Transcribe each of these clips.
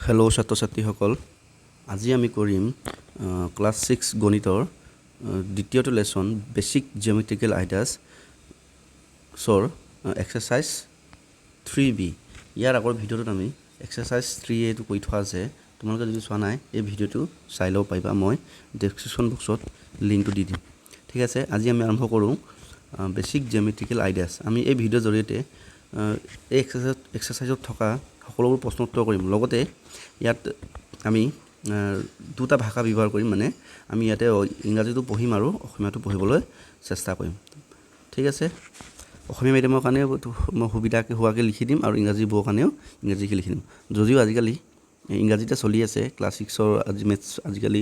Hello' ছাত্ৰ ছাত্ৰীসকল, আজি আমি কৰিম ক্লাছ 6 গণিতৰ দ্বিতীয়টো লেচন বেচিক জিঅ'মেট্ৰিকেল আইডিয়াছৰ এক্সাৰচাইজ 3B। ইয়াৰ আগৰ ভিডিঅ'টোত আমি এক্সাৰচাইজ 3A টো কৰি থোৱা আছে। তোমালোকে যদি চোৱা নাই এই ভিডিঅ'টো চাই ল'ব পাৰিবা, মই ডেছক্ৰিপশ্যন বক্সত লিংকটো দি দিম। ঠিক আছে, আজি আমি আৰম্ভ কৰোঁ বেচিক জিঅ'মেট্ৰিকেল আইডিয়াছ। আমি এই ভিডিঅ'ৰ জৰিয়তে এই এক্সাৰচাইজত থকা সকলোবোৰ প্ৰশ্ন উত্তৰ কৰিম। লগতে ইয়াত আমি দুটা ভাষা ব্যৱহাৰ কৰিম, মানে আমি ইয়াতে ইংৰাজীটো পঢ়িম আৰু অসমীয়াটো পঢ়িবলৈ চেষ্টা কৰিম। ঠিক আছে, অসমীয়া মিডিয়ামৰ কাৰণে মই সুবিধাকৈ হোৱাকৈ লিখি দিম আৰু ইংৰাজীবোৰৰ কাৰণেও ইংৰাজীকৈ লিখি দিম। যদিও আজিকালি ইংৰাজীতে চলি আছে, ক্লাছ 6ৰ মেথছ আজিকালি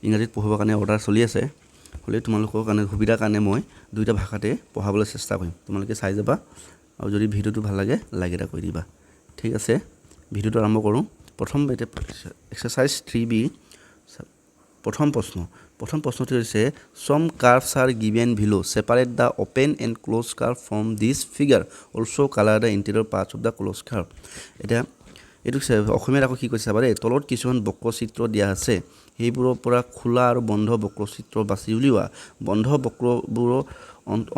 ইংৰাজীত পঢ়িবৰ কাৰণে অৰ্ডাৰ চলি আছে, হ'লেও তোমালোকৰ কাৰণে সুবিধাৰ কাৰণে মই দুইটা ভাষাতে পঢ়াবলৈ চেষ্টা কৰিম। তোমালোকে চাই যাবা আৰু যদি ভিডিঅ'টো ভাল লাগে লাইক এটা কৰি দিবা। ঠিক আছে, ভিডিঅ'টো আৰম্ভ কৰোঁ। প্ৰথম এক্সাৰচাইজ 3B প্ৰথম প্ৰশ্নটো হৈছে some curves are given below, separate the open and closed curve from this figure, also color the interior parts of the closed curve। এতিয়া এইটো অসমীয়াত আকৌ কি কৈছে চাবা দেই। তলত কিছুমান বক্ৰচিত্ৰ দিয়া আছে, সেইবোৰৰ পৰা খোলা আৰু বন্ধ বক্ৰচিত্ৰ বাছি উলিওৱা, বন্ধ বক্ৰবোৰৰ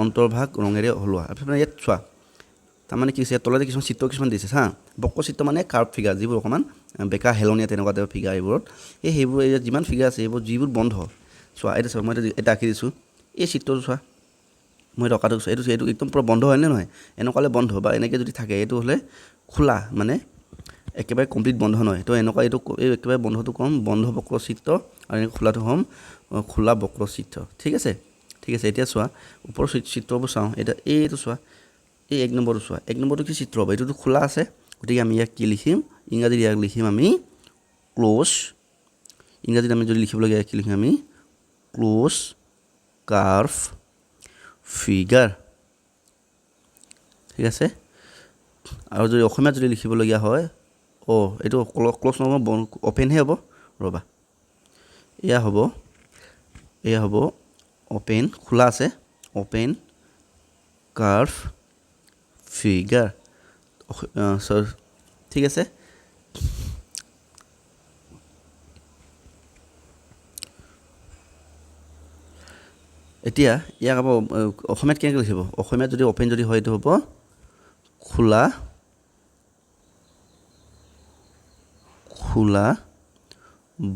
অন্তৰ্ভাগ ৰঙেৰে হলোৱা। আপোনাৰ ইয়াত চোৱা, তাৰমানে কি হৈছে, তলতে কিছুমান দিছে হা। বক্ৰচিত্ৰ মানে কাৰ্ভ ফিগাৰ, যিবোৰ অকণমান বেকা হেলনীয়া তেনেকুৱা টাইপৰ ফিগাৰ। এইবোৰত সেইবোৰ ইয়াত যিমান ফিগাৰ আছে এইবোৰ যিবোৰ বন্ধ, চোৱা এইটো চোৱা, মই এটা আঁকি দিছোঁ। এই চিত্ৰটো চোৱা, মই টকাটো চোৱা, এইটো একদম পূৰা বন্ধ হয়নে নহয়? এনেকুৱা হ'লে বন্ধ, বা এনেকৈ যদি থাকে এইটো হ'লে খোলা, মানে একেবাৰে কমপ্লিট বন্ধ নহয়। তো এনেকুৱা এই একেবাৰে বন্ধটো ক'ম বন্ধ বক্ৰচিত্ৰ, আৰু এনেকৈ খোলাটো হ'ম খোলা বক্ৰচিত্ৰ। ঠিক আছে, এতিয়া চোৱা ওপৰৰ চিত্ৰবোৰ চাওঁ। এতিয়া এইটো চোৱা, এই 1 নম্বৰটো চোৱা। 1 নম্বৰটো কি চিত্ৰ হ'ব? এইটোতো খোলা আছে, গতিকে আমি ইয়াক কি লিখিম? ইংৰাজীত ইয়াক লিখিম আমি ক্ল'জ। ইংৰাজীত আমি যদি লিখিবলগীয়া কি লিখিম আমি? Close curve figure. ঠিক আছে, আৰু যদি অসমীয়াত যদি লিখিবলগীয়া হয়, এইটো ক্ল'জ নহ'ব, অ'পেনহে হ'ব। ৰ'বা, এয়া হ'ব অ'পেন, খোলা আছে, অ'পেন কাৰ্ভ ফিগাৰ। ঠিক আছে, এতিয়া ইয়াক আকৌ অসমীয়াত কেনেকৈ লিখিব? অসমীয়াত যদি অ'পেন যদি হয়, এইটো হ'ব খোলা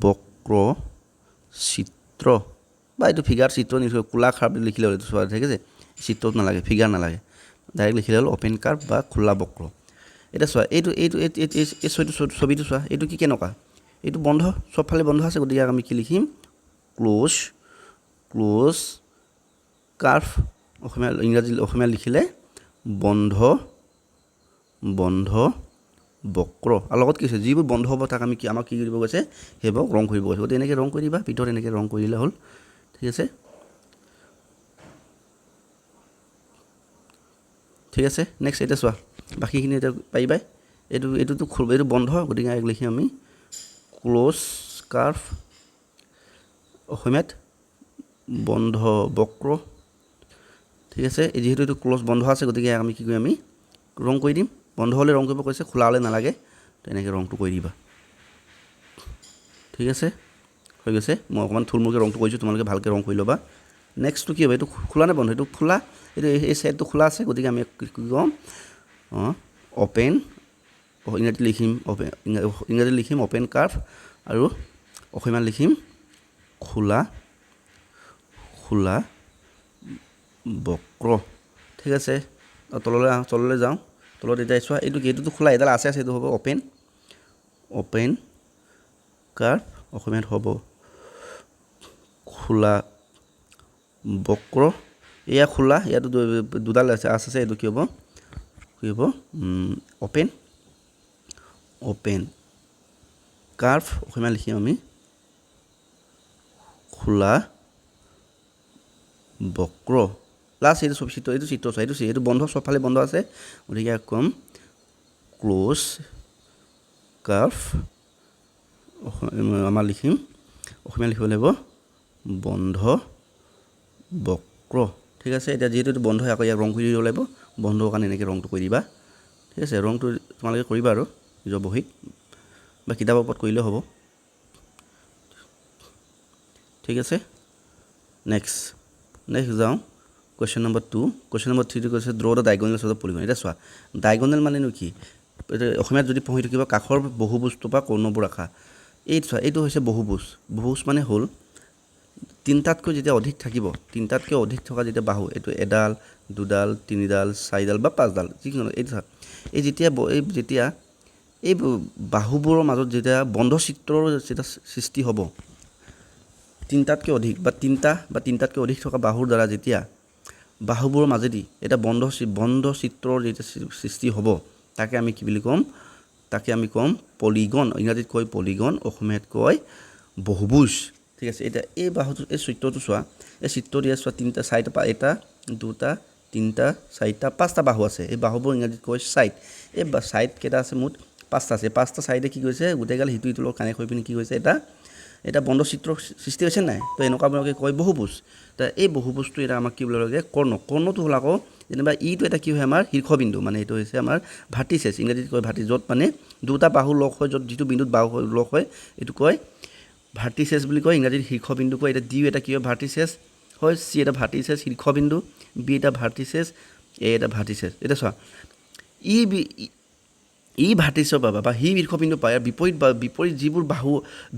বক্ৰচিত্ৰ, বা এইটো ফিগাৰ চিত্ৰ নিলিখিব, কোলা খাৰ্ভ লিখিলে হ'ল। এইটো চোৱা, ঠিক আছে, চিত্ৰত নালাগে, ফিগাৰ নালাগে, ডাইৰেক্ট লিখিলে হ'ল অ'পেন কাৰ্ভ বা খোলা বক্ৰ। এতিয়া চোৱা, এই ছবিটো চোৱা, এইটো কি কেনেকুৱা? এইটো বন্ধ, চবফালে বন্ধ আছে, গতিকে আমি কি লিখিম? Close curve. অসমীয়া লিখিলে বন্ধ বক্ৰ। আৰু লগত কি হৈছে, যিবোৰ বন্ধ হ'ব তাক আমাক কি কৰিব গৈছে? সেইবোৰক ৰং কৰিব গৈছে। গতিকে এনেকৈ ৰং কৰি দিবা, ভিতৰত এনেকৈ ৰং কৰি দিলে হ'ল। ঠিক আছে, নেক্সট এতিয়া চোৱা, বাকীখিনি এতিয়া পাৰিবাই। এইটো বন্ধ, গতিকে ইয়াক লিখিম আমি ক্ল'জ কাৰ্ভ, অসমীয়াত বন্ধ বক্ৰ। ঠিক আছে, যিহেতু এইটো ক্ল'জ বন্ধ আছে, গতিকে আমি কি কৰিম? আমি ৰং কৰি দিম। বন্ধ হ'লে ৰং কৰিব কৈছে, খোলা হ'লে নালাগে, তেনেকৈ ৰংটো কৰি দিবা। ঠিক আছে, হৈ গৈছে। মই অকণমান থুলমূলকৈ ৰংটো কৰিছোঁ, তোমালোকে ভালকৈ ৰং কৰি ল'বা। নেক্সটটো কি হ'ব? এইটো খোলা নে বন্ধ? এইটো খোলা, এই ছাইডটো খোলা আছে, গতিকে আমি কি ক'ম? অ'পেন, ইংৰাজীত লিখিম অ'পেন কাৰ্ভ, আৰু অসমীয়াত লিখিম খোলা বক্ৰ। ঠিক আছে, তললৈ যাওঁ। তলত এতিয়া চোৱা, এইটোতো খোলা, এডাল আছে, এইটো হ'ব অ'পেন কাৰ্ভ, অসমীয়াত হ'ব খোলা বক্ৰ। এয়া খোলা, ইয়াতো দুডাল আছে, এইটো কি হ'ব? অ'পেন কাৰ্ভ, অসমীয়াত লিখিম আমি খোলা বক্ৰ। লাষ্ট এইটো চিত্ৰ চোৱা, এইটো বন্ধ, চবফালে বন্ধ আছে, গতিকে ইয়াক ক'ম ক্ল'জ কাৰ্ভ। আমাৰ লিখিম, অসমীয়া লিখিব লাগিব বন্ধ বক্ৰ। ঠিক আছে, এতিয়া যিহেতু এইটো বন্ধ, আকৌ ইয়াক ৰং কৰি দিব লাগিব। বন্ধৰ কাৰণে এনেকৈ ৰংটো কৰি দিবা। ঠিক আছে, ৰংটো তোমালোকে কৰিবা আৰু নিজৰ বহীত। বা কিতাপৰ ওপৰত কৰিলেও হ'ব ঠিক আছে নেক্সট যাওঁ কুৱেশ্যন নম্বৰ 2 কুৱেশ্যন নম্বৰ 3 কৈছে draw the diagonals of the polygon এতিয়া চোৱা ডায়গনেল মানেনো কি অসমীয়াত যদি পঢ়ি থাকিব কাষৰ বহুভুজটো বা কৰ্ণবোৰ আঁকা চোৱা এইটো হৈছে বহুভুজ মানে হ'ল তিনিটাতকৈ যেতিয়া অধিক থাকিব তিনিটাতকৈ অধিক থকা যেতিয়া বাহু এইটো এডাল দুডাল তিনিডাল চাৰিডাল বা পাঁচডাল যিকোনো এইটো চোৱা যেতিয়া এই বাহুবোৰৰ মাজত যেতিয়া বন্ধ চিত্ৰৰ যেতিয়া সৃষ্টি হ'ব তিনিটাতকৈ অধিক বা তিনিটাতকৈ অধিক থকা বাহুৰ দ্বাৰা যেতিয়া বাহুবোৰৰ মাজেদি এটা বন্ধ চিত্ৰৰ যেতিয়া সৃষ্টি হ'ব তাকে আমি কি বুলি ক'ম পলিগন ইংৰাজীত কয় পলিগন অসমীয়াত কয় বহুভুজ ঠিক আছে এতিয়া এই বাহুটো এই চিত্ৰটো চোৱা এই চিত্ৰটো দিয়া চোৱা তিনিটা চাৰিটা এটা দুটা তিনিটা চাৰিটা পাঁচটা বাহু আছে এই বাহুবোৰ ইংৰাজীত কয় ছাইড এই ছাইড কেইটা আছে মুঠ পাঁচটা আছে পাঁচটা ছাইডে কি কৰিছে গোটেইগাল সিটো লগত কানেক্ট হৈ পিনি কি হৈছে এটা বন্ধ চিত্ৰৰ সৃষ্টি হৈছে নাই তো এনেকুৱা আপোনালোকে কয় বহুভুজ তো এই বহুভুজটো এটা আমাক কি বুলি লাগে কৰ্ণটো হ'ল আকৌ যেনিবা ইটো এটা কি হয় আমাৰ শীৰ্ষবিন্দু মানে এইটো হৈছে আমাৰ ভাৰ্টিচেছ ইংৰাজীত কয় য'ত মানে দুটা বাহু লগ হয় য'ত যিটো বিন্দুত বাহু লগ হয় এইটো কয় ভাৰ্টিচেছ বুলি কয় ইংৰাজীত শীৰ্ষবিন্দু কয় এতিয়া ডিও এটা কি হয় ভাৰ্টিচেছ হয় চি এটা ভাৰ্টিচেছ শীৰ্ষবিন্দু বি এটা ভাৰ্টিচেছ এ এটা ভাৰ্টিচেছ এতিয়া চোৱা ই ভাৰ্টিচৰ পাবা বা সি শীৰ্ষবিন্দু পায় আৰু বিপৰীত যিবোৰ বাহু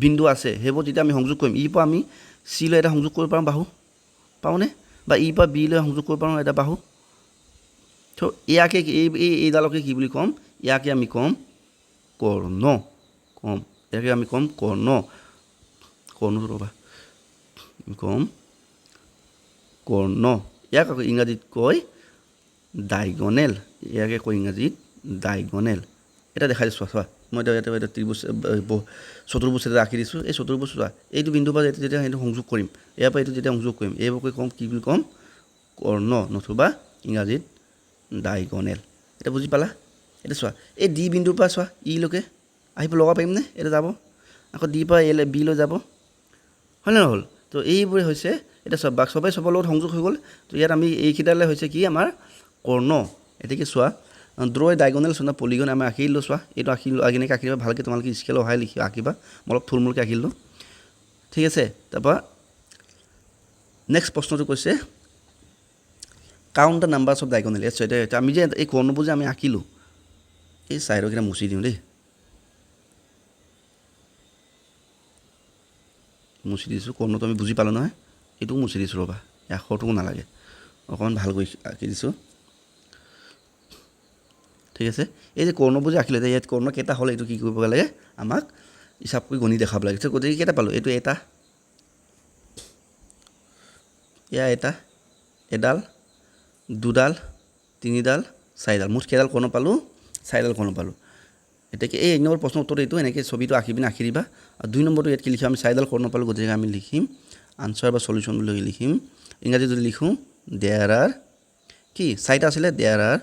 বিন্দু আছে সেইবোৰ যেতিয়া আমি সংযোগ কৰিম ইৰ পৰা আমি চি লৈ এটা সংযোগ কৰিব পাৰোঁ বাহু পাওঁনে বা ইৰ পৰা বি লৈ সংযোগ কৰিব পাৰোঁ এটা বাহু তো ইয়াকে এইডালকে কি বুলি ক'ম ইয়াকে আমি ক'ম কৰ্ণ ইয়াকে আমি ক'ম কৰ্ণটো ৰ'বা কৰ্ণ ইয়াক আকৌ ইংৰাজীত কয় ডায়গনেল ইয়াকে কয় ইংৰাজীত ডায়গনেল এটা দেখাই দিছোঁ চোৱা মই এটা ত্ৰিভুজ চতুৰ্ভুজ এটা আঁকি দিছোঁ এই চতুৰ্ভুজ চোৱা এইটো বিন্দুৰ পৰা যেতিয়া সেইটো সংযোগ কৰিম ইয়াৰ পৰা এইটো যেতিয়া সংযোগ কৰিম এইবোৰকে ক'ম কি বুলি ক'ম কৰ্ণ নতুবা ইংৰাজীত ডায়গনেল এতিয়া বুজি পালা এতিয়া চোৱা এই ডি বিন্দুৰ পৰা চোৱা ইলৈকে আহিব লগাব পাৰিমনে এটা যাব আকৌ ডিৰ পৰা বি লৈ যাব হয়নে নহ'ল তো এইবোৰে হৈছে এতিয়া চোৱা চবৰ লগত সংযোগ হৈ গ'ল তো ইয়াত আমি এইকেইটালৈ হৈছে কি আমাৰ কৰ্ণ এতেকে চোৱা ড্ৰ ডায়গনেল চোৱা পলিগন আমি আঁকিলোঁ চোৱা এইটো এনেকৈ আঁকিবা ভালকৈ তোমালোকে স্কেল অহাই আঁকিবা মই অলপ থুলমূলকৈ আঁকিলোঁ ঠিক আছে তাৰপৰা নেক্সট প্ৰশ্নটো কৈছে count the numbers of diagonal এতিয়া আমি যে এই কৰ্ণবোৰ যে আমি আঁকিলোঁ এই চাইডৰকেইটা মুচি দিওঁ দেই মুচি দিছোঁ কৰ্ণটো আমি বুজি পালোঁ নহয় এইটোও মুচি দিছোঁ ৰ'বা আখৰটোও নালাগে অকণমান ভালকৈ আঁকি দিছোঁ ঠিক আছে এই যে কৰ্ণবোৰ যে আঁকিলে ইয়াত কৰ্ণ কেইটা হ'ল এইটো কি কৰিব লাগে আমাক হিচাপ কৰি গণি দেখাব লাগে গতিকে কেইটা পালোঁ এইটো এটা এডাল দুডাল তিনিডাল চাৰিডাল মুঠ কেইডাল কৰ্ণ পালোঁ চাৰিডাল কৰ্ণ পালোঁ এতিয়া এই 1 নম্বৰ প্ৰশ্নৰ উত্তৰটো এইটো এনেকৈ ছবিটো আঁকি পিনে আঁকি দিবা আৰু 2 নম্বৰটো ইয়াত কি লিখিম আমি চাৰিডাল কৰ্ণ পালোঁ গতিকে আমি লিখিম আনচাৰ বা সলিউশ্যন বুলি লিখিম ইংৰাজীত যদি লিখোঁ দেয়াৰ আৰ কি চাৰিটা আছিলে there are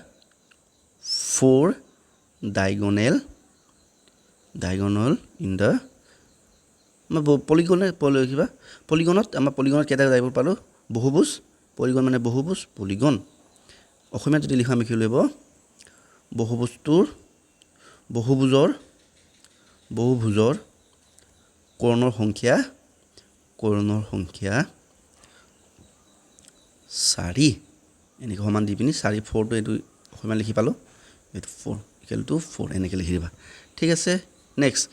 4 diagonal in the পলিগনত আমাৰ পলিগনত কেইটা যাইবোৰ পালোঁ বহুভুজ পলিগন মানে পলিগন অসমীয়াত যদি লিখোঁ আমি কি লাগিব বহুভুজৰ কৰ্ণৰ সংখ্যা 4 এনেকৈ সমান দি পিনি 4টো এইটো অসমীয়া লিখি পালোঁ এইটো 4 ইকুৱেল টু 4 এনেকৈ লিখি দিবা ঠিক আছে নেক্সট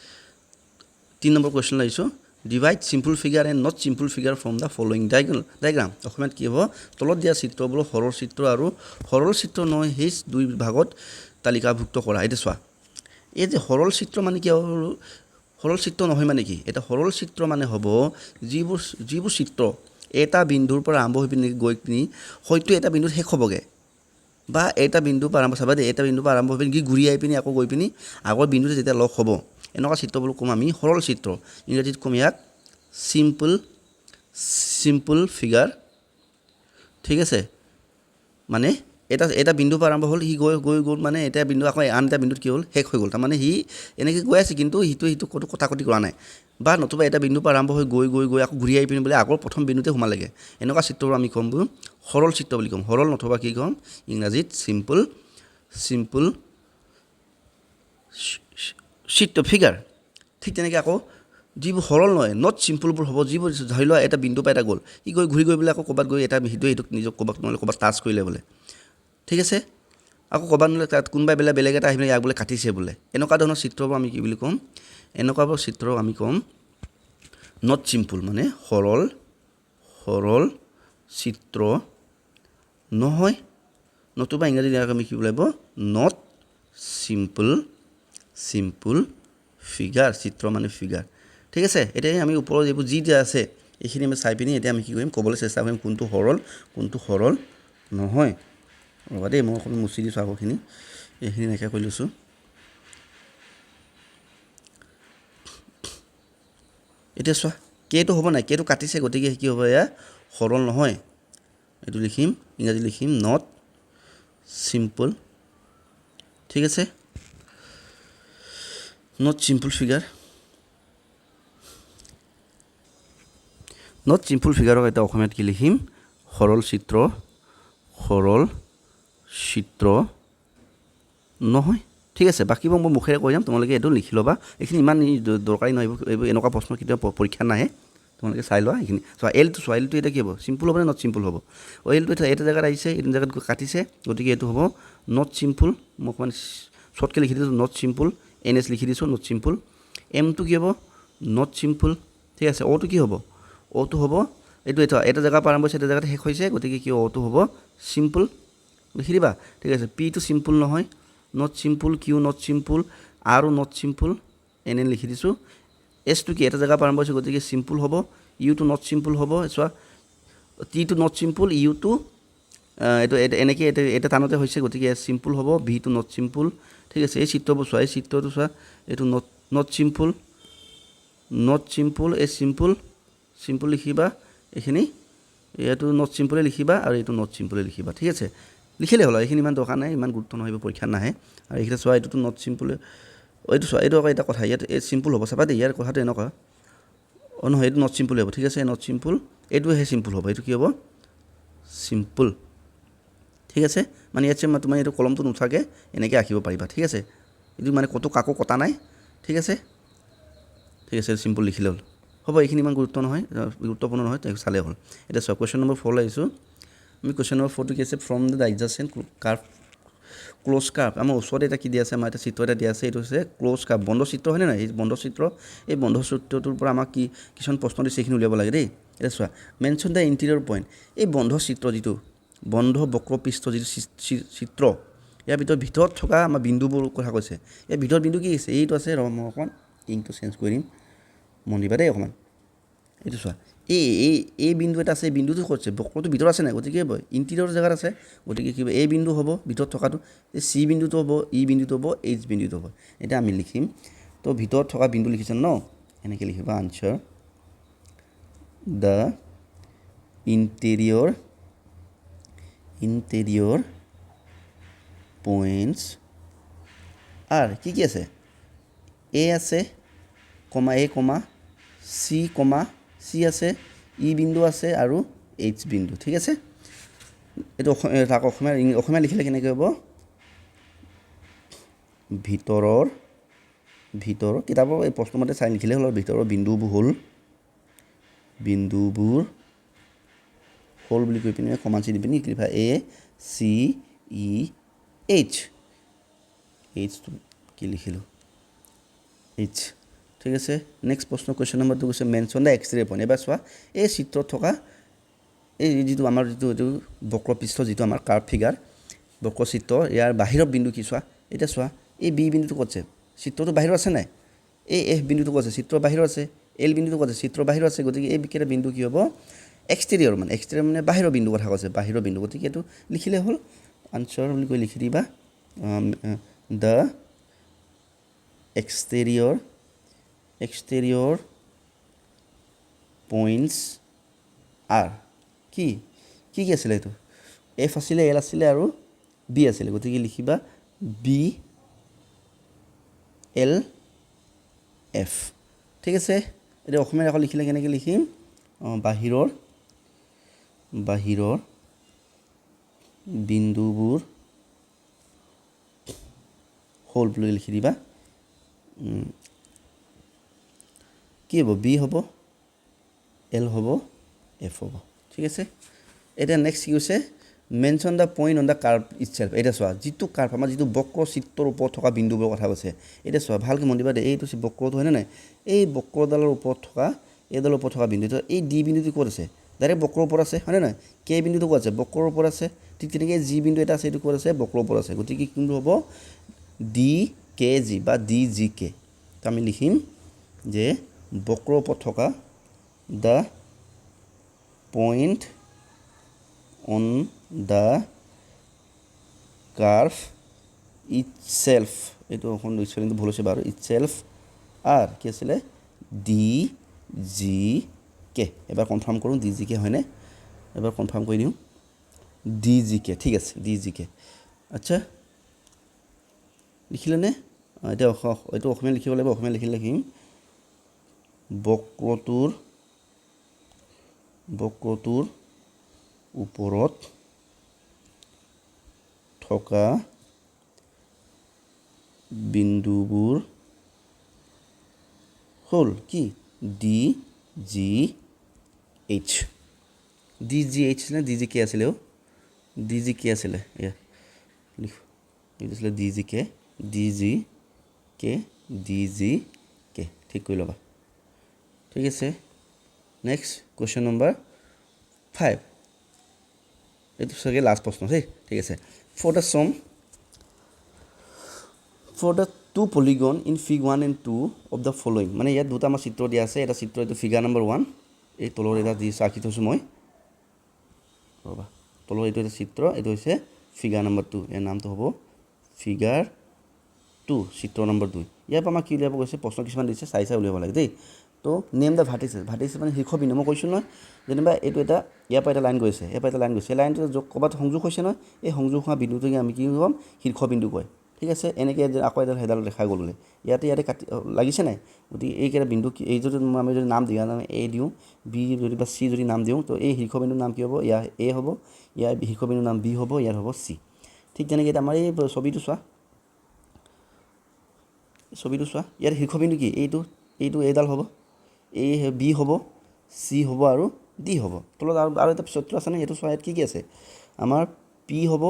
3 নম্বৰ কুৱেশ্যন লাগিছোঁ divide simple figure and not simple figure from the following diagram অসমীয়াত কি হ'ব তলত দিয়া চিত্ৰবোৰ সৰল চিত্ৰ আৰু সৰল চিত্ৰ নহয় সেই দুই ভাগত তালিকাভুক্ত কৰা এতিয়া চোৱা এই যে সৰল চিত্ৰ মানে কি সৰল চিত্ৰ নহয় মানে কি এটা সৰল চিত্ৰ মানে হ'ব যিবোৰ চিত্ৰ এটা বিন্দুৰ পৰা আৰম্ভ হৈ পিনি গৈ পিনি হয়তো এটা বিন্দুত শেষ হ'বগৈ বা এটা বিন্দুৰ পৰা আৰম্ভ চাবা দেই এটা বিন্দুৰ পৰা আৰম্ভ হৈ পিনি ঘূৰি আহি পিনি আকৌ গৈ পিনি আগৰ বিন্দুতে যেতিয়া লগ হ'ব এনেকুৱা চিত্ৰবোৰ ক'ম আমি সৰল চিত্ৰ ইংৰাজীত ক'ম ইয়াক চিম্পল ফিগাৰ ঠিক আছে মানে এটা বিন্দুৰ পৰা আৰম্ভ হ'ল সি গ'ল মানে এটা বিন্দু আকৌ আন এটা বিন্দুত কি হ'ল শেষ হৈ গ'ল তাৰমানে সি এনেকৈ গৈ আছে কিন্তু সিটো ক'তো কটাকটি কৰা নাই বা নতুবা এটা বিন্দুৰ পৰা আৰম্ভ হৈ গৈ আকৌ ঘূৰি আহি পিনি বোলে আগৰ প্ৰথম বিন্দুতে সোমালেগৈ এনেকুৱা চিত্ৰবোৰ আমি ক'ম সৰল চিত্ৰ বুলি ক'ম সৰল নথবা কি ক'ম ইংৰাজীত চিম্পল চিত্ৰ ফিগাৰ ঠিক তেনেকৈ আকৌ যিবোৰ সৰল নহয় নট চিম্পুলবোৰ হ'ব যিবোৰ ধৰি লোৱা এটা বিন্দু পৰা এটা গ'ল ই গৈ ঘূৰি গৈ পেলাই আকৌ ক'ৰবাত গৈ এটা সিটোৱে এইটোক নিজক ক'ৰবাত নহ'লে ক'ৰবাত টাচ কৰিলে বোলে ঠিক আছে আকৌ ক'ৰবাত নহ'লে তাত কোনোবাই বেলেগ এটা আহি পেলাই ইয়াক বোলে কাটিছে বোলে এনেকুৱা ধৰণৰ চিত্ৰবোৰ আমি কি বুলি ক'ম এনেকুৱাবোৰ চিত্ৰ আমি ক'ম নট চিম্পুল মানে সৰল চিত্ৰ নহয় নতুবা ইংৰাজীত ইয়াক আমি কি লাগিব নট চিম্পুল ফিগাৰ চিত্ৰ মানে ফিগাৰ ঠিক আছে এতিয়া আমি ওপৰত এইবোৰ যি দিয়া আছে এইখিনি আমি চাই পিনি এতিয়া আমি কি কৰিম ক'বলৈ চেষ্টা কৰিম কোনটো সৰল নহয় ৰ'বা দেই মই অকণ মুচি দিছোঁ আগৰখিনি এইখিনি নাইকিয়া কৰি লৈছোঁ এতিয়া চোৱা কেটো হ'ব নাই কেটো কাটিছে গতিকে কি হ'ব এয়া সৰল নহয় এইটো লিখিম ইংৰাজী লিখিম নট চিম্পুল ঠিক আছে নট চিম্পুল ফিগাৰক এটা অসমীয়াত কি লিখিম সৰল চিত্ৰ নহয় ঠিক আছে বাকীবোৰ মই মুখেৰে কৈ যাম তোমালোকে এইটো লিখি ল'বা এইখিনি ইমান দৰকাৰী নহয় এইবোৰ এনেকুৱা প্ৰশ্ন কেতিয়াবা পৰীক্ষা নাহে তোমালোকে চাই লোৱা এইখিনি চোৱা এলটো এতিয়া কি হ'ব চিম্পুল হ'ব নে নট চিম্পুল হ'ব এলটো এটা জেগাত আহিছে এইটো জেগাত কাটিছে গতিকে এইটো হ'ব নট চিম্পুল মই অকণমান শ্বৰ্টকৈ লিখি দিছোঁ নট চিম্পুল NS লিখি দিছোঁ নট চিম্পুল এমটো কি হ'ব নট চিম্পুল ঠিক আছে অ'টো কি হ'ব অ'টো হ'ব এইটো এটা জেগাৰ পৰা আৰম্ভ হৈছে এটা জেগাত শেষ হৈছে গতিকে কি অ'টো হ'ব চিম্পুল লিখি দিবা ঠিক আছে পিটো চিম্পুল নহয় নট চিম্পুল কিউ নট চিম্পুল আৰু নট চিম্পুল NN লিখি দিছোঁ এছটো কি এটা জেগাৰ পৰা আৰম্ভ হৈছে গতিকে চিম্পুল হ'ব ইউটো নট চিম্পুল হ'ব চোৱা টিটো নট চিম্পুল ইউটো এইটো এনেকৈ এটা টানতে হৈছে গতিকে চিম্পুল হ'ব ভিটো নট চিম্পুল ঠিক আছে এই চিত্ৰবোৰ চোৱা এই চিত্ৰটো চোৱা এইটো নট চিম্পুল এই চিম্পুল লিখিবা এইখিনি এইটো নট চিম্পুলে লিখিবা আৰু এইটো নট চিম্পুলে লিখিবা ঠিক আছে লিখিলে হ'ল এইখিনি ইমান দৰকাৰ নাই ইমান গুৰুত্ব নহয় পৰীক্ষাত নাহে আৰু এইখিনি চোৱা এইটোতো নট চিম্পুলে এইটো চোৱা এইটো আকৌ এটা কথা ইয়াত এই চিম্পুল হ'ব চাবা দেই ইয়াৰ কথাটো এনেকুৱা নহয় এইটো নট চিম্পুল হ'ব ঠিক আছে নট চিম্পুল এইটোহে চিম্পুল হ'ব এইটো কি হ'ব চিম্পুল ঠিক আছে মানে ইয়াত তোমাৰ এইটো কলমটো নুঠাকৈ এনেকৈ আঁকিব পাৰিবা ঠিক আছে এইটো মানে কাকো কটা নাই ঠিক আছে চিম্পুল লিখিলে হ'ল হ'ব এইখিনি ইমান গুৰুত্বপূৰ্ণ নহয় তাক চালে হ'ল এতিয়া চোৱা কুৱেশ্যন নম্বৰ 4 আহিছোঁ আমি কুৱেশ্যন নম্বৰ 4টো কি আছে from the adjacent curve close curve আমাৰ ওচৰতে এটা কি দিয়া আছে আমাৰ এটা চিত্ৰ এটা দিয়া আছে এইটো হৈছে ক্ল'জ কাৰ্ভ বন্ধ চিত্ৰ হয়নে নাই এই বন্ধ চিত্ৰটোৰ পৰা আমাক কিছুমান প্ৰশ্ন দিছে সেইখিনি উলিয়াব লাগে দেই এতিয়া চোৱা মেনশ্যন দ্য ইণ্টেৰিয়ৰ পইণ্ট এই বন্ধ চিত্ৰ যিটো বন্ধ বক্ৰপৃষ্ঠ যিটো চিত্ৰ ইয়াৰ ভিতৰত থকা আমাৰ বিন্দুবোৰ কথা কৈছে ইয়াৰ ভিতৰত বিন্দু কি আছে এইটো আছে মই অকণমান কিংটো চেঞ্জ কৰি দিম মন দিবা দেই অকণমান এইটো চোৱা এই বিন্দু এটা আছে এই বিন্দুটো ক'ত আছে বক্ৰটো ভিতৰত আছে নাই গতিকে ইণ্টেৰিয়ৰ জেগাত আছে গতিকে কি হ'ব এই বিন্দু হ'ব ভিতৰত থকাটো এই চি বিন্দুটো হ'ব ই বিন্দুটো হ'ব এইচ বিন্দুটো হ'ব এতিয়া আমি লিখিম তো ভিতৰত থকা বিন্দু লিখিছে ন এনেকৈ লিখিবা answer the interior points are কি আছে এ আছে চি আছে ই বিন্দু আছে আৰু এইচ বিন্দু ঠিক আছে এইটো তাক অসমীয়া লিখিলে কেনেকৈ হ'ব ভিতৰৰ কিতাপৰ এই প্ৰশ্নমতে চাই লিখিলে হ'ল ভিতৰৰ বিন্দুবোৰ হ'ল বুলি কৈ পিনে কমান চি দি পিনি লিখিবা এ চি ই এইচটো কি লিখিলোঁ এইচ ঠিক আছে নেক্সট প্ৰশ্ন কুৱেশ্যন নম্বৰটো কৈছে মেনশ্যন দ্য এক্সৰে পইণ্ট এবাৰ চোৱা এই চিত্ৰত থকা এই যিটো আমাৰ এইটো বক্ৰপৃষ্ঠ যিটো আমাৰ কাৰ্ভ ফিগাৰ বক্ৰচিত্ৰ ইয়াৰ বাহিৰৰ বিন্দু কি চোৱা এতিয়া চোৱা এই বি বিন্দুটো ক'ত আছে চিত্ৰটো বাহিৰত আছে নাই এই এফ বিন্দুটো ক'ত আছে চিত্ৰৰ বাহিৰত আছে এল বিন্দুটো ক'ত আছে চিত্ৰৰ বাহিৰত আছে গতিকে এই কেইটা বিন্দু কি হ'ব এক্সটেৰিয়ৰ মানে বাহিৰৰ বিন্দু কথা কৈছে বাহিৰৰ বিন্দু গতিকে এইটো লিখিলে হ'ল আনচাৰ বুলি কৈ লিখি দিবা দ্য এক্সটেৰিয়ৰ পইণ্টছ আৰ কি আছিলে এইটো এফ আছিলে এল আছিলে আৰু বি আছিলে গতিকে লিখিবা বি এল এফ ঠিক আছে এতিয়া অসমীয়াত আকৌ লিখিলে কেনেকৈ লিখিম বাহিৰৰ বিন্দুবোৰ হ'ল বুলি লিখি দিবা কি হ'ব বি হ'ব এল হ'ব এফ হ'ব ঠিক আছে এটা নেক্সট কি কৈছে mention the point on the curve itself এটা চোৱা যিটো কাৰ্ভ আমাৰ যিটো বক্ৰ চিত্ৰৰ ওপৰত থকা বিন্দুবোৰৰ কথা কৈছে এতিয়া চোৱা ভালকৈ মন দিবা দে এইটো বক্ৰটো হয়নে নাই এই বক্ৰডালৰ ওপৰত থকা এইডালৰ ওপৰত থকা বিন্দুটো এই ডি বিন্দুটো ক'ত আছে ডাইৰেক্ট বক্ৰৰ ওপৰত আছে হয়নে নাই কে বিন্দুটো ক'ত আছে বক্ৰৰ ওপৰত আছে ঠিক তেনেকৈ জি বিন্দু এটা আছে এইটো ক'ত আছে বক্ৰৰ ওপৰত আছে গতিকে কিন্তু হ'ব ডি কে জি বা ডি জি কে তো আমি লিখিম যে বক্ৰৰ ওপৰত থকা the point on the curve itself এইটো অকণ স্পেলিংটো ভুল হৈছে বাৰু ইটছেল্ফ আৰ কি আছিলে ডি জি কে এবাৰ কনফাৰ্ম কৰোঁ ডি জি কে হয়নে এবাৰ কনফাৰ্ম কৰি দিওঁ ডি জি কে ঠিক আছে ডি জি কে আচ্ছা লিখিলেনে এতিয়া এইটো অসমীয়া লিখিব লাগিব অসমীয়া লিখিম বক্ৰটোৰ ওপৰত থকা বিন্দুবোৰ হ'ল কি ডি জি এইচ নে ডি জি কে আছিলে ডি জি কে আছিলে এয়া লিখো এইটো আছিলে ডি জি কে ঠিক কৰি ল'বা ঠিক আছে নেক্সট কুৱেশ্যন নম্বৰ 5 এইটো চাগে লাষ্ট প্ৰশ্ন দেই ঠিক আছে for the two polygon in fig 1 and 2 of the following মানে ইয়াত দুটা আমাৰ চিত্ৰ দিয়া আছে এটা চিত্ৰ এইটো ফিগাৰ নম্বৰ 1 এই তলৰ এটা দি আঁকি থৈছোঁ মই ৰ'বা তলৰ এইটো এটা চিত্ৰ এইটো হৈছে ফিগাৰ নম্বৰ 2 ইয়াৰ নামটো হ'ব ফিগাৰ 2 চিত্ৰ নম্বৰ 2 ইয়াৰ পৰা আমাক কি উলিয়াব গৈছে প্ৰশ্ন কিছুমান দিছে চাই উলিয়াব লাগে দেই তো নেম দ্য ভাৰ্টিচেছ মানে শীৰ্ষবিন্দু মই কৈছোঁ নহয় যেনিবা এইটো এটা ইয়াৰ পৰা এটা লাইন গৈছে এই লাইনটো ক'ৰবাত সংযোগ হৈছে নহয় এই সংযোগ হোৱা বিন্দুটোকে আমি কি ক'ম শীৰ্ষবিন্দু কয় ঠিক আছে এনেকৈ আকৌ এডাল সেইডাল দেখা গ'লে ইয়াতে কাটি লাগিছে নাই গতিকে এইকেইটা বিন্দু এই যদি আমি যদি নাম দিওঁ এ দিওঁ বি যদি বা চি যদি নাম দিওঁ তো এই শীৰ্ষবিন্দুৰ নাম কি হ'ব ইয়াৰ এ হ'ব ইয়াৰ শীৰ্ষবিন্দুৰ নাম বি হ'ব ইয়াৰ হ'ব চি ঠিক তেনেকৈ আমাৰ এই ছবিটো চোৱা ইয়াৰ শীৰ্ষবিন্দু কি এইটো এইডাল হ'ব এ বি হ'ব চি হ'ব আৰু ডি হ'ব তলত আৰু এটা চিত্ৰ আছে নহয় এইটো চোৱা ইয়াত কি আছে আমাৰ পি হ'ব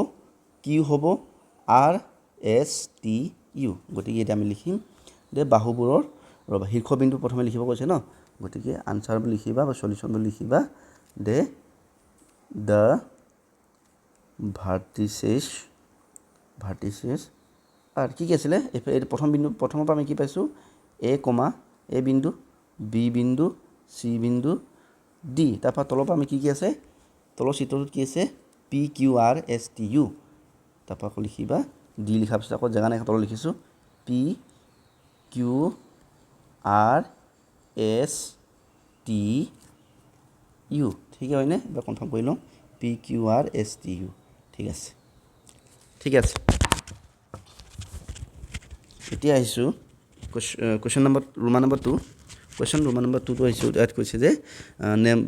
কিউ হ'ব আৰ এছ টি ইউ গতিকে এতিয়া আমি লিখিম যে বাহুবোৰৰ ৰ'বা শীৰ্ষবিন্দু প্ৰথমে লিখিব কৈছে ন গতিকে আনচাৰ বুলি লিখিবা বা সলিউশ্যন বুলি লিখিবা দে দ্য ভাৰ্টিচেছ আৰু কি আছিলে এই প্ৰথমৰ পৰা আমি কি পাইছোঁ এ বিন্দু বি বিন্দু চি বিন্দু ডি তাৰপৰা তলৰ পৰা আমি কি আছে তলৰ চিত্ৰটোত কি আছে P Q R S T U তাৰপৰা আকৌ লিখিবা ডি লিখাৰ পিছত আকৌ জেগা নাই তলত লিখিছোঁ P Q R S T U ঠিক হয়নে এবাৰ কনফাৰ্ম কৰি লওঁ P Q R S T U ঠিক আছে এতিয়া আহিছোঁ question number Roman number 2 question Roman number 2টো আহিছোঁ ইয়াত কৈছে যে নেম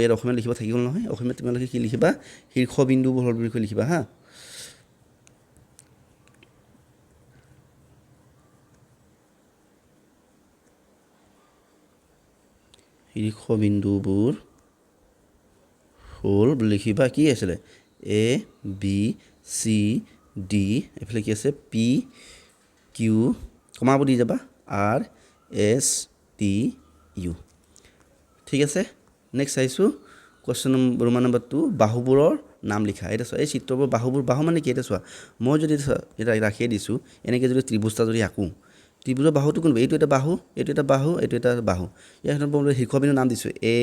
ইয়াত অসমীয়া লিখিব থাকি গ'ল নহয় অসমীয়াত তোমালোকে কি লিখিবা শীৰ্ষবিন্দুবোৰৰ বিষয়ে লিখিবা হা শীৰ্ষবিন্দুবোৰ হ'ল বুলি লিখিবা কি আছিলে এ বি চি ডি এইফালে কি আছে পি কিউ কমাব দি যাবা আৰ এছ টি ইউ ঠিক আছে নেক্সট আহিছোঁ কুৱেশ্যন ৰোমান নম্বৰ 2 বাহুবোৰৰ নাম লিখা এতিয়া চোৱা এই চিত্ৰবোৰ বাহু মানে কি এতিয়া চোৱা মই যদি এটা ৰাখিয়ে দিছোঁ এনেকৈ যদি ত্ৰিভুজটা যদি আঁকো ত্ৰিভুজৰ বাহুটো কোনটো এইটো এটা বাহু এইটো এটা বাহু ইয়াৰ শীৰ্ষবিন্দুৰ নাম দিছোঁ এ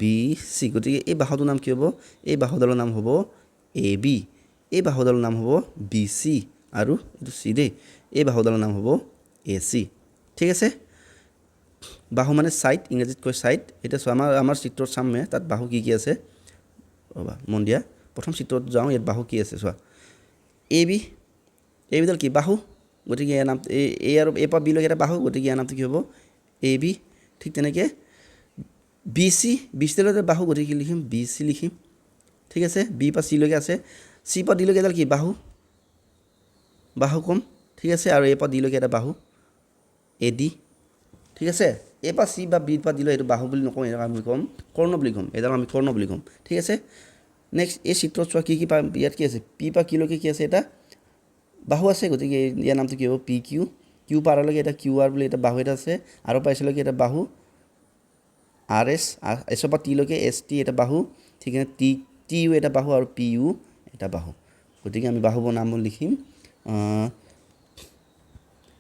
বি চি গতিকে এই বাহুটোৰ নাম কি হ'ব এই বাহুডালৰ নাম হ'ব এ বি এই বাহুডালৰ নাম হ'ব বি চি আৰু এইটো চি দেই এই বাহুডালৰ নাম হ'ব এ চি ঠিক আছে বাহু মানে ছাইড ইংৰাজীত কয় ছাইড এতিয়া চোৱা আমাৰ চিত্ৰত চামে তাত বাহু কি আছে ৰ'বা মন দিয়া প্ৰথম চিত্ৰত যাওঁ ইয়াত বাহু কি আছে চোৱা এইবিডাল কি বাহু গতিকে ইয়াৰ নাম এই আৰু এই পৰা বিলৈকে এটা বাহু গতিকে ইয়াৰ নামটো কি হ'ব এ বি ঠিক তেনেকৈ বি চিডালত বাহু গতিকে লিখিম বি চি লিখিম ঠিক আছে বি পৰা চিলৈকে আছে চি পৰা ডিলৈকে এডাল কি বাহু কম ঠিক আছে আৰু এ পৰা ডিলৈকে এটা বাহু এ ডি ঠিক আছে এ পৰা চি বা বিৰ পৰা দিলে এইটো বাহু বুলি নকওঁ, এইটো আমি ক'ম কৰ্ণ বুলি ক'ম, এইডাল আমি কৰ্ণ বুলি ক'ম, ঠিক আছে। নেক্সট এই চিত্ৰত চোৱা কি পাম, ইয়াত কি আছে, পি পৰা কিলৈকে কি আছে, এটা বাহু আছে, গতিকে ইয়াৰ নামটো কি হ'ব, পি কিউ। কিউ পৰা আৰলৈকে এটা কিউ আৰ বুলি এটা বাহু এটা আছে, আৰু পৰা এছলৈকে এটা বাহু আৰ এছ, এছৰ পৰা টিলৈকে এছ টি এটা বাহু, ঠিক আছে, টি ইউ এটা বাহু আৰু পি ইউ এটা বাহু। গতিকে আমি বাহুবোৰ নামবোৰ লিখিম,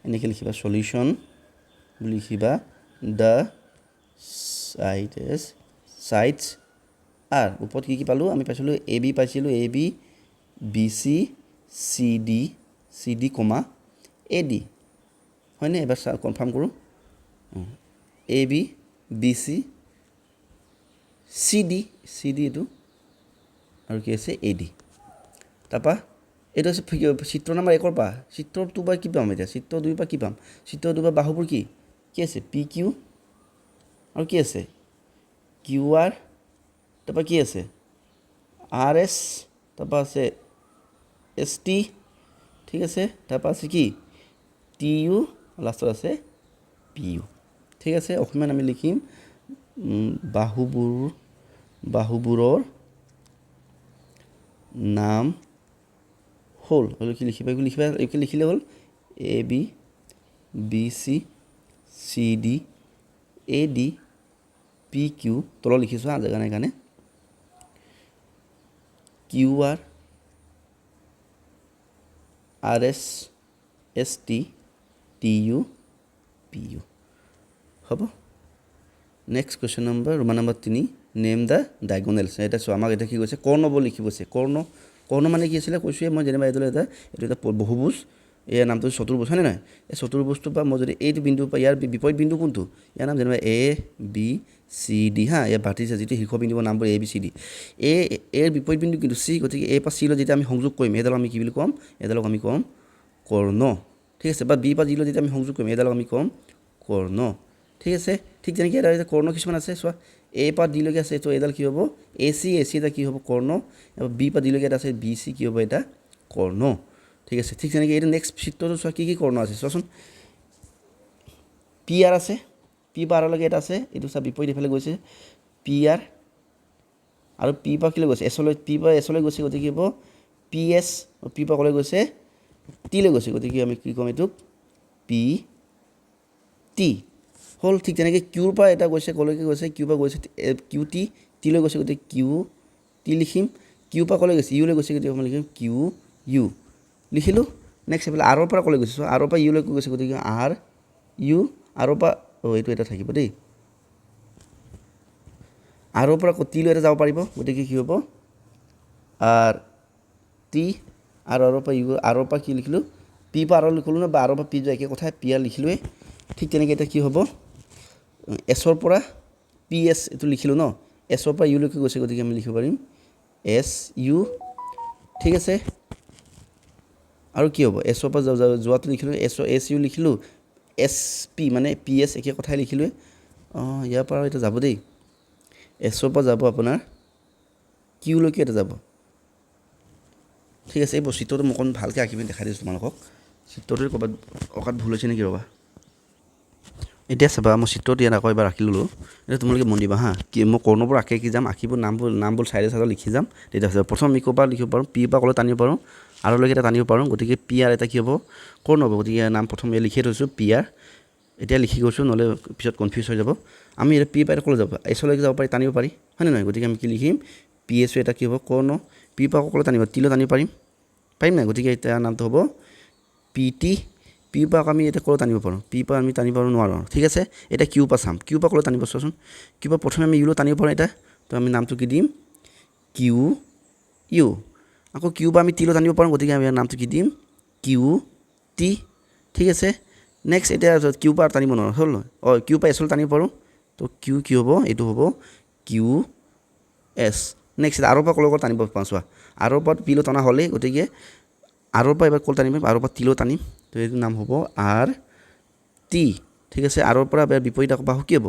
এনেকৈ লিখিবা সলিউশ্যন বুলি লিখিবা, দ্য চাইডছ আৰ, ওপৰত কি পালোঁ, আমি পাইছিলোঁ এ বি পাইছিলোঁ, A B B C D comma A D, হয়নে, এবাৰ কনফাৰ্ম কৰোঁ, A B B C D এইটো, আৰু কি আছে এ ডি। তাৰপৰা এইটো আছে চিত্ৰ নম্বৰ 1 পৰা, চিত্ৰ 2 পৰা কি পাম, এতিয়া চিত্ৰ 2 পৰা কি পাম, চিত্ৰ 2 পৰা বাহুবোৰ কি আছে, পি কিউ আৰু কি আছে কিউ আৰ, তাৰপৰা কি আছে আৰ এছ, তাৰপৰা আছে এছ টি, ঠিক আছে, তাৰপৰা আছে কি টি ইউ, লাষ্টত আছে পি ইউ, ঠিক আছে। অসমীয়াত আমি লিখিম বাহুবোৰৰ নাম হ'ল, কি লিখিবা, এইটো লিখিলে হ'ল A B B C D A D P Q, তলত লিখিছোঁ জেগা নাই কাৰণে, Q R S S T U P U, হ'ব। Next question number Roman number 3, name the diagonals. এটা চোৱা, আমাক এতিয়া কি কৈছে, কৰ্ণ বুলি লিখিব আছে, কৰ্ণ মানে কি আছিলে কৈছোঁৱে মই, যেনিবা এইটো এটা বহুভুজ, ইয়াৰ নামটো চতুৰ্ভুজ, হয়নে নহয়, এই চতুৰ্ভুজটোৰ পৰা মই যদি এইটো বিন্দুৰ পৰা ইয়াৰ বিপৰীত বিন্দু কোনটো, ইয়াৰ নাম যেনিবা এ বি চি ডি, হা, ইয়াৰ ভাৰ্টিছে যিটো শীৰ্ষ বিন্দুৰ নামবোৰ এ বি চি ডি, এৰ বিপৰীত বিন্দু কিন্তু চি, গতিকে এ পৰা চিলৈ যেতিয়া আমি সংযোগ কৰিম, এইডালক আমি কি বুলি ক'ম, এইডালক আমি ক'ম কৰ্ণ, ঠিক আছে, বা বি পৰা জিলৈ যেতিয়া আমি সংযোগ কৰিম, এইডালক আমি ক'ম কৰ্ণ, ঠিক আছে। ঠিক তেনেকৈ এটা কৰ্ণ কিছুমান আছে, চোৱা এ পৰা ডিলৈকে আছে, এইটো এইডাল কি হ'ব এ চি এটা কি হ'ব কৰ্ণ, বি পৰা ডিলৈকে এটা আছে বি চি কি হ'ব এটা কৰ্ণ, ঠিক আছে। ঠিক তেনেকৈ এইটো নেক্সট চিত্ৰটো চোৱা, কি কৰ্ণ আছে চোৱাচোন, পি আৰ আছে, পি পৰা আৰলৈকে এটা আছে, এইটো চোৱা বিপৰীত এইফালে গৈছে পি আৰ, আৰু পি পৰা কিলৈ গৈছে এছলৈ, পি পৰা এছলৈ গৈছে, গতিকে কি হ'ব পি এছ, পি পৰা ক'লৈ গৈছে টিলৈ গৈছে, গতিকে আমি কি ক'ম এইটোক পি টি হ'ল। ঠিক তেনেকৈ কিউৰ পৰা এটা গৈছে, ক'লৈকে গৈছে, কিউৰ পৰা গৈছে কিউ টি, টিলৈ গৈছে, গতিকে কিউ টি লিখিম, কিউ পৰা ক'লৈ গৈছে ইউলৈ গৈছে, গতিকে আমি লিখিম কিউ ইউ লিখিলোঁ। নেক্সট এইফালে আৰৰ পৰা ক'লৈ গৈছে, আৰৰ পৰা ইউলৈ গৈছে, গতিকে আৰ ইউ, আৰৰ পৰা এইটো এটা থাকিব দেই, আৰৰ পৰা টিলৈ এটা যাব পাৰিব, গতিকে কি হ'ব আৰ টি, আৰু আৰৰ পৰা ইউ, আৰৰ পৰা কি লিখিলোঁ পি পৰা আৰৰ লিখিলোঁ ন, বা আৰৰ পৰা পি যোৱা একে কথাই, পি আৰ লিখিলোঁৱে। ঠিক তেনেকৈ এতিয়া কি হ'ব এছৰ পৰা পি এছ এইটো লিখিলোঁ ন, এছৰ পৰা ইউলৈকে গৈছে, গতিকে আমি লিখিব পাৰিম এছ ইউ, ঠিক আছে। আৰু কি হ'ব এছৰ পৰা যোৱাটো লিখিলোঁ, এছ ইউ লিখিলোঁ, এছ পি মানে পি এছ একে কথাই লিখিলোঁৱে। ইয়াৰ পৰা এতিয়া যাব দেই, এছৰ পৰা যাব আপোনাৰ কিউলৈকে এটা যাব, ঠিক আছে। এই চিত্ৰটো মই অকণ ভালকৈ আঁকি পিনি দেখাই দিছোঁ তোমালোকক, চিত্ৰটোৰ ক'ৰবাত অঁকাত ভুল হৈছে নেকি, ৰ'বা। এতিয়া চাবা মই চিত্ৰটো ইয়াত আকৌ এবাৰ ৰাখি ল'লোঁ, এতিয়া তোমালোকে মন দিবা হা, কি মই কৰ্ণবোৰ আঁকি যাম, আঁকিবোৰ নামবোৰ চাইডে চাইডে লিখি যাম, তেতিয়া হৈছে প্ৰথম আমি ক'ৰ পৰা লিখিব পাৰোঁ, পি পৰা ক'লৈ টানিব পাৰোঁ, আৰলৈকে এটা টানিব পাৰোঁ, গতিকে পি আৰ এটা কি হ'ব কৰ্ণ হ'ব, গতিকে নাম প্ৰথম লিখিয়ে থৈছোঁ পি আৰ, এতিয়া লিখি গৈছোঁ, নহ'লে পিছত কনফিউজ হৈ যাব। আমি এতিয়া পি পৰা ক'লৈ যাব, এছলৈকে যাব পাৰি, টানিব পাৰি, হয়নে নহয়, গতিকে আমি কি লিখিম পি এছো এটা কি হ'ব কৰ্ণ, পি পৰা ক'লৈ টানিব টিলৈ টানিব পাৰিম নাই, গতিকে এতিয়া নামটো হ'ব পি টি। পি পৰা আমি এতিয়া ক'লৈ টানিব পাৰোঁ, পি পৰা আমি টানিব নোৱাৰোঁ, ঠিক আছে। এতিয়া কিউ পৰা চাম, কিউ পৰা ক'লৈ টানিব চোৱাচোন, কিউ পৰা প্ৰথমে আমি ইউলৈ টানিব পাৰোঁ, এতিয়া তো আমি নামটো কি দিম কিউ ইউ, আকৌ কিউ পৰা আমি টিলৈ টানিব পাৰোঁ, গতিকে আমি নামটো কি দিম কিউ টি, ঠিক আছে। নেক্সট এতিয়া কিউ পৰা টানিব নোৱাৰোঁ হ'ল, কিউ পৰা এছলৈ টানিব পাৰোঁ, তো কিউ কি হ'ব এইটো হ'ব কিউ এছ। নেক্সট আৰৰ পৰা ক'লৈ টানিব পাৰোঁ চোৱা, আৰৰ পৰা পিলৈ টনা হ'লেই, গতিকে আৰৰ পৰা এবাৰ ক'লৈ টানিম, আৰৰ পৰা টিলৈ টানিম, তো এইটো নাম হ'ব আৰ টি, ঠিক আছে। আৰৰ পৰা বিপৰীত আকৌ বাহু কি হ'ব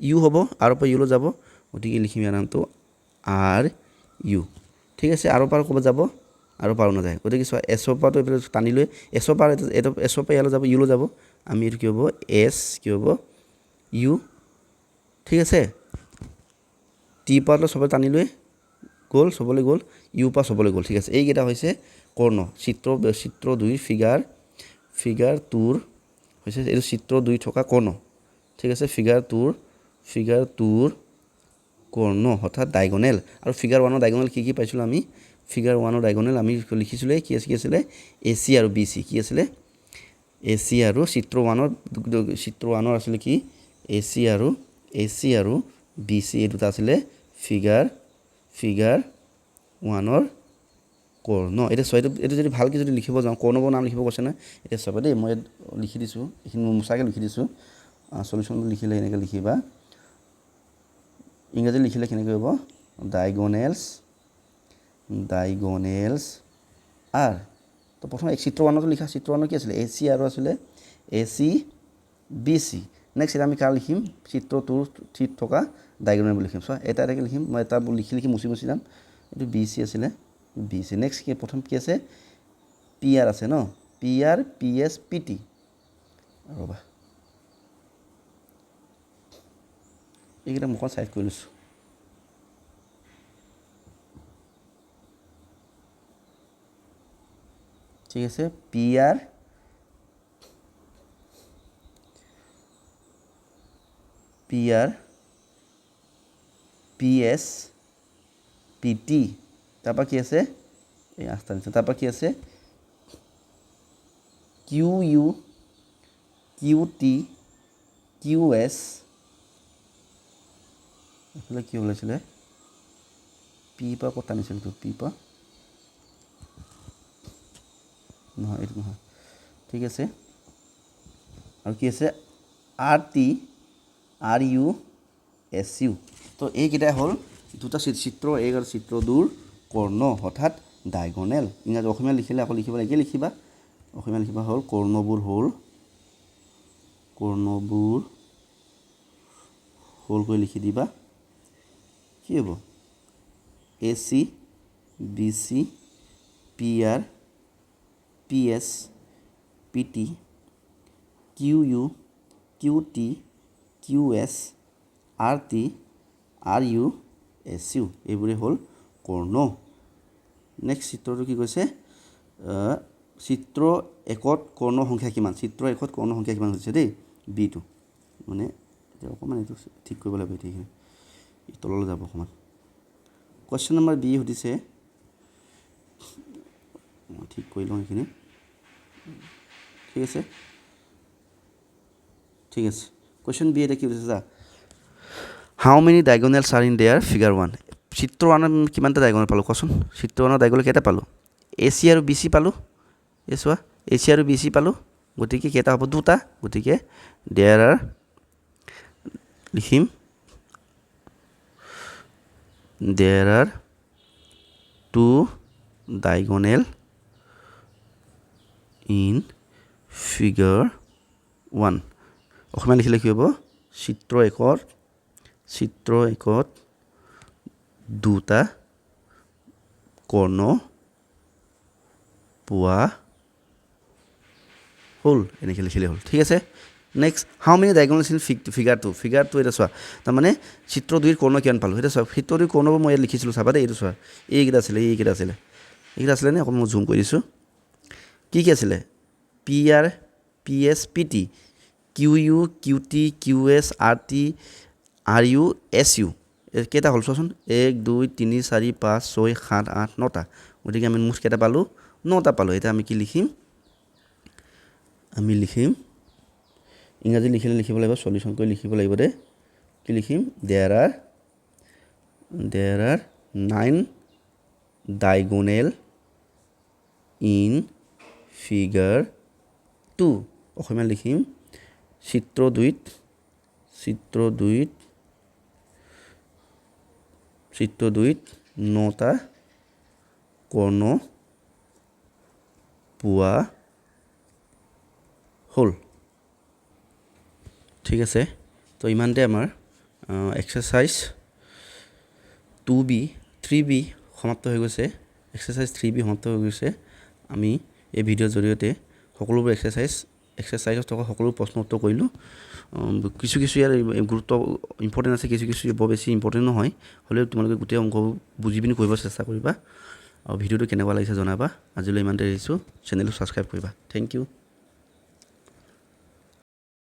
ইউ হ'ব, আৰৰ পৰা ইউলৈ যাব, গতিকে লিখিম ইয়াৰ নামটো আৰ ইউ, ঠিক আছে। আৰৰ পৰা ক'ৰবাত যাব, আৰৰ পৰা নাযায়, গতিকে চোৱা এছৰ পৰাটো এইফালে টানি লৈ এছৰ পৰা ইয়ালৈ যাব, ইউলৈ যাব, আমি এইটো কি হ'ব এছ কি হ'ব ইউ, ঠিক আছে টি পৰা সবে টানিলৈ গ'ল সবলৈ গ'ল ইউ পৰা সবলৈ গ'ল ঠিক আছে এইকেইটা হৈছে কৰ্ণ চিত্ৰ 2 ফিগাৰ 2 হৈছে এইটো চিত্ৰ 2 থকা কৰ্ণ ঠিক আছে ফিগাৰ 2 কৰ্ণ অৰ্থাৎ ডায়গনেল আৰু ফিগাৰ 1 ৰ ডায়গনেল কি পাইছিলোঁ আমি ফিগাৰ 1 ৰ ডায়গনেল আমি লিখিছিলোঁ কি আছিলে AC আৰু BC কি আছিলে AC আৰু চিত্ৰ 1 ৰ আছিলে কি AC আৰু BC এই দুটা আছিলে ফিগাৰ 1 ৰ কৰ্ণ এটা ছয়টো এটা যদি ভালকৈ যদি লিখিব যাওঁ কৰ্ণৰ নাম লিখিব কৈছে না এটা চাবা দেই মই লিখি দিছোঁ এইখিনি মুছাকৈ লিখি দিছোঁ সলিউশ্যন লিখিলে এনেকৈ লিখিবা ইংৰাজী লিখিলে কেনেকৈ হ'ব ডায়গনেলছ আৰ তো প্ৰথম এক চিত্ৰ 1 টো লিখা চিত্ৰ 1 কি আছিলে AC আৰু আছিলে AC BC নেক্সট এটা আমি কাৰ লিখিম চিত্ৰ 2 থিত থকা ডায়গনেল বুলি লিখিম সো এটা লিখিম মই এটা লিখি মুছি যাম এইটো BC আছিলে BC নেক্সট কি প্ৰথম কি আছে PR আছে ন PR PS PT ৰবা এইকেইটা মুখত সাইড কৰি লৈছোঁ ঠিক আছে PR PS PT তাৰপৰা কি আছে এই আঠটা নিচে তাৰপৰা কি আছে QU QT QS এইফালে কি ওলাইছিলে P পৰা ক'ত টানিছিল তো P পৰা নহয় এইটো নহয় ঠিক আছে আৰু কি আছে RT RU SU তো এইকেইটাই হ'ল দুটা চিত্ৰ এই আৰু চিত্ৰ 2 কৰ্ণ অৰ্থাৎ ডায়গনেল ইংৰাজী অসমীয়া লিখিলে আকৌ লিখিব লাগে লিখিবা অসমীয়া লিখিবা হ'ল কৰ্ণবোৰ হ'ল কৰি লিখি দিবা কি হ'ব AC BC PR PS PT QU QT QS RT RU SU এইবোৰে হ'ল কৰ্ণ নেক্সট চিত্ৰটো কি কৈছে চিত্ৰ 1ত কৰ্ণ সংখ্যা কিমান চিত্ৰ 1ত কৰ্ণ সংখ্যা কিমান হৈছে দেই B2 মানে এতিয়া অকণমান এইটো ঠিক কৰিব লাগিব এইখিনি তললৈ যাব অকণমান কোৱেশ্চন নম্বৰ B সুধিছে ঠিক কৰি লওঁ এইখিনি ঠিক আছে কোৱেশ্চন B এটা কি সুধিছে যা how many diagonals are in their figure 1 চিত্ৰ 1 কিমানটা ডায়গনেল পালোঁ কচোন চিত্ৰ 1 ডায়গনেল কেইটা পালোঁ AC আৰু BC পালোঁ এই চোৱা AC আৰু BC পালোঁ গতিকে কেইটা হ'ব দুটা গতিকে দেয়াৰ আৰ লিখিম there are 2 diagonal in figure 1 Asamiya লিখিলে কি হ'ব চিত্ৰ 1ত দুটা কৰ্ণ পোৱা হ'ল এনেকৈ লিখিলে হ'ল ঠিক আছে next how many diagonals in figure 2 এটা চোৱা তাৰমানে চিত্ৰ 2 কৰ্ণ কিমান পালোঁ সেইটো চোৱা চিত্ৰ 2 কৰ্ণবোৰ মই ইয়াত লিখিছিলোঁ চাবা দেই এইটো চোৱা এইকেইটা আছিলে নে অকণমান মই জুম কৰি দিছোঁ কি আছিলে PR PS PT QU QT QS RT RU SU কেইটা হ'ল চোৱাচোন 1 2 3 4 5 6 7 8 9টা গতিকে আমি মুঠ কেইটা পালোঁ 9টা পালোঁ এতিয়া আমি কি লিখিম ইংৰাজী লিখিলে লিখিব লাগিব সলিউশ্যন কৰি লিখিব লাগিব দেই কি লিখিম there are 9 diagonal in figure 2 Asamiya লিখিম চিত্ৰ 2ত 9টা কৰ্ণ পোৱা হ'ল ঠিক আছে তো ইমানতে আমাৰ এক্সাৰচাইজ 3B সমাপ্ত হৈ গৈছে এক্সাৰচাইজ 3B সমাপ্ত হৈ গৈছে আমি এই ভিডিঅ'ৰ জৰিয়তে সকলোবোৰ এক্সাৰচাইজ এক্সাৰচাইজত থকা সকলো প্ৰশ্ন উত্তৰ কৰিলোঁ। কিছু ইয়াৰ গুৰুত্ব ইম্পৰ্টেণ্ট আছে, কিছু বৰ বেছি ইম্পৰ্টেণ্ট নহয়, হ'লেও তোমালোকে গোটেই অংকবোৰ বুজি পিনি কৰিব চেষ্টা কৰিবা। আৰু ভিডিঅ'টো কেনেকুৱা লাগিছে জনাবা। আজিলৈ ইমানতে এৰিছোঁ। চেনেলটো ছাবস্ক্ৰাইব কৰিবা। Thank U.